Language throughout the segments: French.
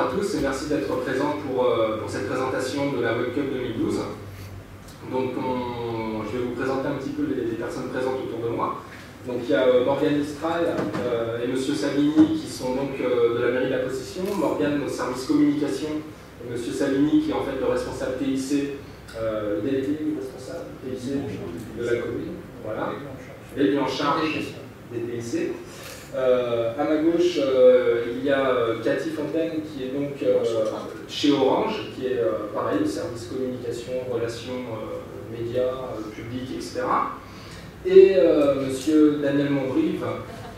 à tous et merci d'être présents pour cette présentation de la Web Cup 2012. Donc je vais vous présenter un petit peu les personnes présentes autour de moi. Donc il y a Morgane Mistral et Monsieur Salini qui sont donc de la mairie de la Possession, Morgane au service communication et Monsieur Salini qui est en fait le responsable TIC, délégué responsable TIC de la commune, voilà, et lui en charge des TIC. À ma gauche, il y a Cathy Fontaine qui est donc chez Orange, qui est pareil, le service communication, relations, médias, publics, etc. Et monsieur Daniel Monbrive,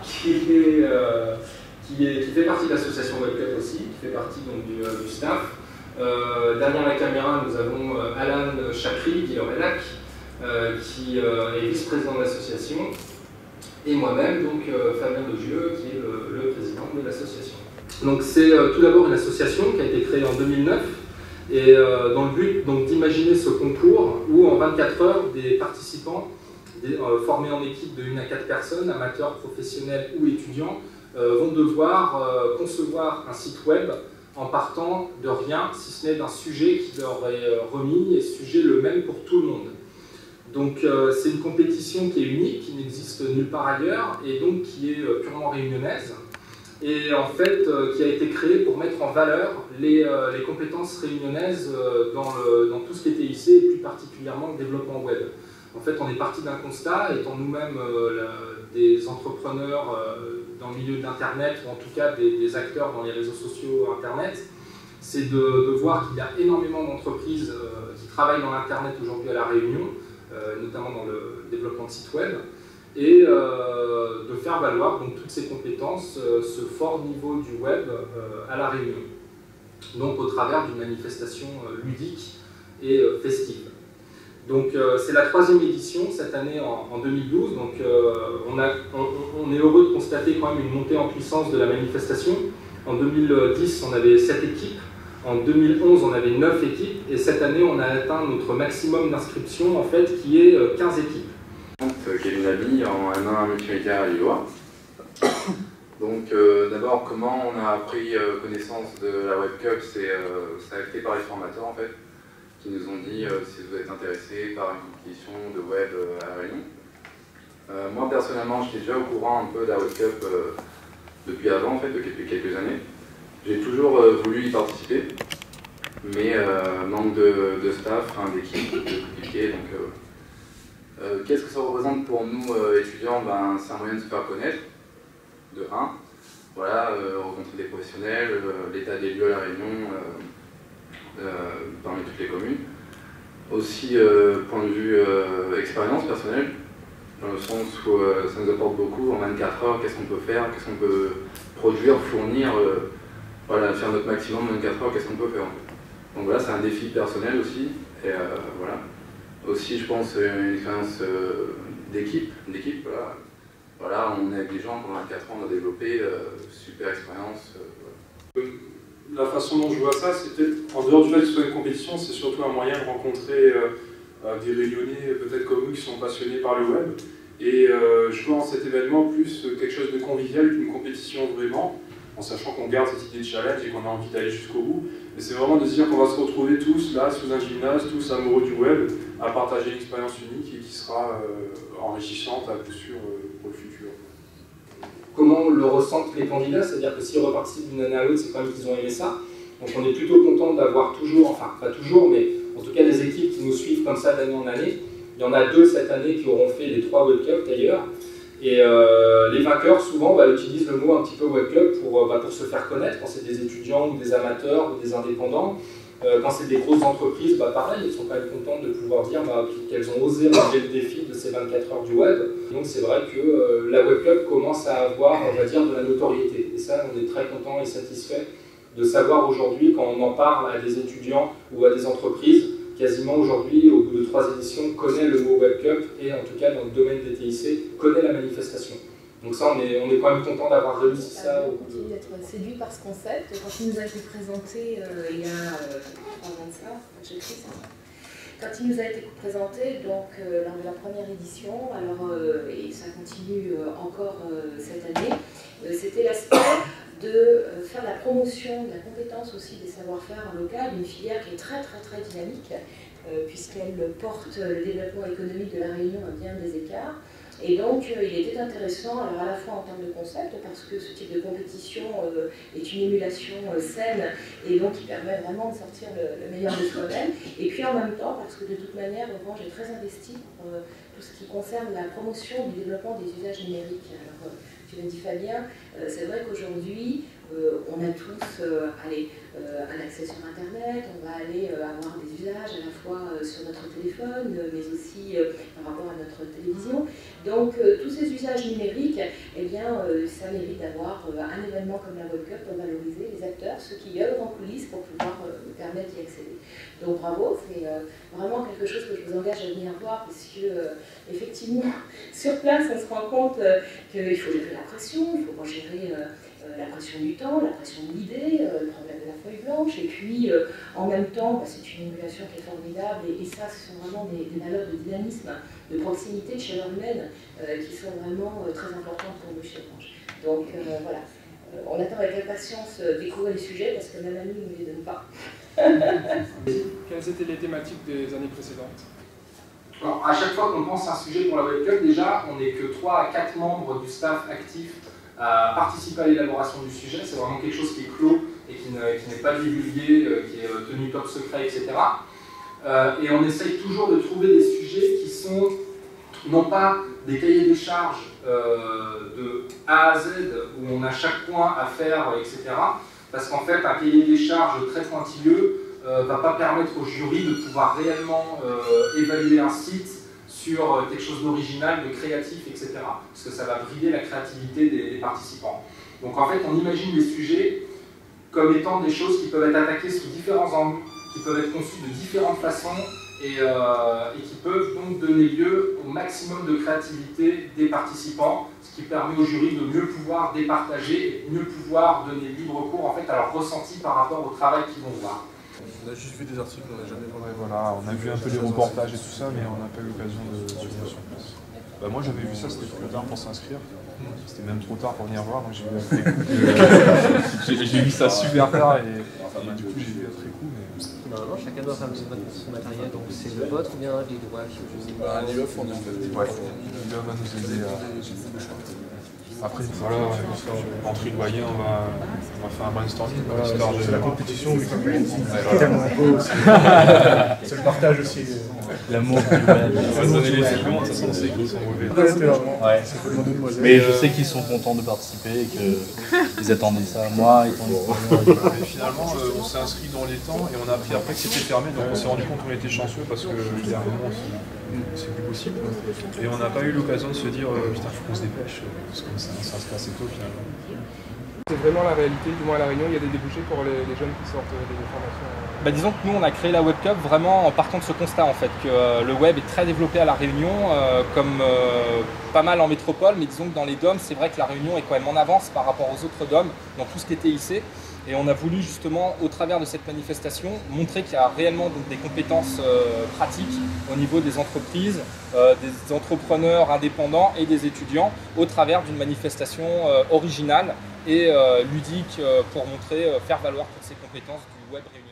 qui fait partie de l'association Web Cup aussi, qui fait partie donc, du staff. Derrière la caméra, nous avons Alan Chakri, Guillaume-Elac, qui est vice-président de l'association. Et moi-même, donc Fabien Degieux, qui est le président de l'association. Donc c'est tout d'abord une association qui a été créée en 2009 et dans le but d'imaginer ce concours où en 24 heures, des participants formés en équipe de 1 à 4 personnes, amateurs, professionnels ou étudiants, vont devoir concevoir un site web en partant de rien, si ce n'est d'un sujet qui leur est remis, et sujet le même pour tout le monde. Donc c'est une compétition qui est unique, qui n'existe nulle part ailleurs, et donc qui est purement réunionnaise, et en fait qui a été créée pour mettre en valeur les compétences réunionnaises dans tout ce qui est TIC, et plus particulièrement le développement web. En fait, on est parti d'un constat, étant nous-mêmes des entrepreneurs dans le milieu d'Internet, ou en tout cas des acteurs dans les réseaux sociaux Internet, c'est de voir qu'il y a énormément d'entreprises qui travaillent dans l'Internet aujourd'hui à La Réunion, notamment dans le développement de sites web, et de faire valoir donc, toutes ces compétences, ce fort niveau du web à La Réunion, donc au travers d'une manifestation ludique et festive. Donc c'est la 3e édition cette année en 2012, donc on est heureux de constater quand même une montée en puissance de la manifestation. En 2010 on avait 7 équipes, en 2011 on avait 9 équipes, et cette année on a atteint notre maximum d'inscription en fait qui est 15 équipes. Kevin Labi en M1 multimédia à Lillois. Donc d'abord comment on a pris connaissance de la Web Cup, ça a été par les formateurs en fait, qui nous ont dit si vous êtes intéressé par une compétition de web à La Réunion. Moi personnellement j'étais déjà au courant un peu de la Web Cup depuis avant en fait, depuis quelques années. J'ai toujours voulu y participer, mais manque de staff, d'équipe, de compliqué. Donc, qu'est-ce que ça représente pour nous étudiants? C'est un moyen de se faire connaître, de 1. Voilà, rencontrer des professionnels, l'état des lieux à La Réunion, parmi toutes les communes. Aussi, point de vue expérience personnelle, dans le sens où ça nous apporte beaucoup. En 24 heures, qu'est-ce qu'on peut faire, qu'est-ce qu'on peut produire, fournir. Voilà, faire notre maximum en 24 heures, qu'est-ce qu'on peut faire en fait. Donc voilà, c'est un défi personnel aussi, et voilà. Aussi, je pense, une expérience d'équipe, voilà. Voilà, on est avec des gens, pendant 4 ans, on a développé, super expérience. Voilà. La façon dont je vois ça, c'est peut-être, en dehors du fait que ce soit une compétition, c'est surtout un moyen de rencontrer des Réunionnais, peut-être comme nous, qui sont passionnés par le web. Et je vois en cet événement plus quelque chose de convivial qu'une compétition vraiment, en sachant qu'on garde cette idée de challenge et qu'on a envie d'aller jusqu'au bout. Mais c'est vraiment de se dire qu'on va se retrouver tous là, sous un gymnase, tous amoureux du web, à partager une expérience unique et qui sera enrichissante à coup sûr pour le futur. Comment le ressentent les candidats? C'est-à-dire que s'ils reparticipent d'une année à l'autre, c'est quand même qu'ils ont aimé ça. Donc on est plutôt content d'avoir toujours, enfin pas toujours, mais en tout cas des équipes qui nous suivent comme ça d'année en année. Il y en a 2 cette année qui auront fait les 3 Web Cup d'ailleurs. Et les vainqueurs, souvent, utilisent le mot un petit peu Web Cup pour se faire connaître, quand c'est des étudiants ou des amateurs ou des indépendants. Quand c'est des grosses entreprises, pareil, ils sont quand même contents de pouvoir dire qu'elles ont osé relever le défi de ces 24 heures du web. Donc c'est vrai que la Web Cup commence à avoir, on va dire, de la notoriété. Et ça, on est très content et satisfait de savoir aujourd'hui, quand on en parle à des étudiants ou à des entreprises, quasiment aujourd'hui, au bout de 3 éditions, connaît le mot Web Cup et en tout cas dans le domaine des TIC, connaît la manifestation. Donc ça, on est quand même content d'avoir réussi ça. On continue d'être séduit par ce concept. Quand il nous a été présenté il y a 3 ans de ça, quand il nous a été présenté donc, lors de la première édition, alors, et ça continue encore cette année, c'était l'aspect de faire la promotion de la compétence aussi des savoir-faire en local, une filière qui est très dynamique, puisqu'elle porte le développement économique de la Réunion à bien des écarts. Et donc, il était intéressant, alors à la fois en termes de concept, parce que ce type de compétition est une émulation saine, et donc qui permet vraiment de sortir le meilleur de soi-même, et puis en même temps, parce que de toute manière, Orange est très investi pour tout ce qui concerne la promotion du développement des usages numériques. Alors, tu l'as dit Fabien, c'est vrai qu'aujourd'hui, on a tous un accès sur Internet, on va aller avoir des usages à la fois sur notre téléphone, mais aussi par rapport à notre télévision. Donc tous ces usages numériques, eh bien, ça mérite d'avoir un événement comme la World Cup pour valoriser les acteurs, ceux qui œuvrent en coulisses pour pouvoir permettre d'y accéder. Donc bravo, c'est vraiment quelque chose que je vous engage à venir voir, parce que effectivement, sur place, on se rend compte qu'il faut gérer la pression, il faut gérer la pression du temps, la pression de l'idée, le problème de la feuille blanche, et puis en même temps, c'est une émulation qui est formidable, et ça, ce sont vraiment des valeurs de dynamisme, de proximité, de chaleur humaine, qui sont vraiment très importantes pour nous chez Orange. Donc voilà, on attend avec impatience découvrir les sujets, parce que même Annie ne nous les donne pas. Quelles étaient les thématiques des années précédentes? Alors, à chaque fois qu'on pense à un sujet pour la Web Cup, déjà, on n'est que 3 à 4 membres du staff actif à participer à l'élaboration du sujet. C'est vraiment quelque chose qui est clos et qui n'est pas divulgué, qui est tenu top secret, etc. Et on essaye toujours de trouver des sujets qui sont non pas des cahiers des charges de A à Z, où on a chaque point à faire, etc. Parce qu'en fait, un cahier des charges très pointilleux ne va pas permettre au jury de pouvoir réellement évaluer un site sur quelque chose d'original, de créatif, etc. Parce que ça va brider la créativité des participants. Donc en fait, on imagine les sujets comme étant des choses qui peuvent être attaquées sous différents angles, qui peuvent être conçues de différentes façons, et qui peuvent donc donner lieu au maximum de créativité des participants, ce qui permet au jury de mieux pouvoir départager et de mieux pouvoir donner libre cours en fait, à leur ressenti par rapport au travail qu'ils vont voir. On a juste vu des articles, on n'a jamais vraiment... Ouais, voilà, on a vu un peu les reportages et tout ça, mais on n'a pas eu l'occasion de se voir sur place. Bah, moi j'avais vu ça, c'était trop tard pour s'inscrire. C'était même trop tard pour venir voir, donc j'ai vu après coup. J'ai vu ça super tard et du coup j'ai vu après coup. Mais... Normalement, chacun doit ramener son matériel, donc c'est le vôtre ou bien les doigts qui un ILOF, on a fait. Ouais, l'ILOF va nous aider à... Après, voilà, en triloyer, on va faire un brainstorming. C'est la compétition, oui, c'est tellement beau aussi. C'est le partage aussi. L'amour du web. On va donner les secondes, de toute façon, c'est gros, ouais. Mais je sais qu'ils sont contents de participer et qu'ils attendaient ça. Moi, étant et finalement, on s'est inscrit dans les temps et on a appris après que c'était fermé, donc on s'est rendu compte qu'on était chanceux parce que dernièrement, c'est plus possible. Et on n'a pas eu l'occasion de se dire putain, il faut qu'on se dépêche, parce que ça se casse assez tôt finalement. C'est vraiment la réalité, du moins à La Réunion, il y a des débouchés pour les jeunes qui sortent des formations. Disons que nous on a créé la Web Cup vraiment en partant de ce constat en fait, que le web est très développé à La Réunion, comme pas mal en métropole, mais disons que dans les DOM, c'est vrai que La Réunion est quand même en avance par rapport aux autres DOM dans tout ce qui est TIC. Et on a voulu justement, au travers de cette manifestation, montrer qu'il y a réellement donc, des compétences pratiques au niveau des entreprises, des entrepreneurs indépendants et des étudiants, au travers d'une manifestation originale et ludique pour montrer, faire valoir toutes ces compétences du web réunionnais.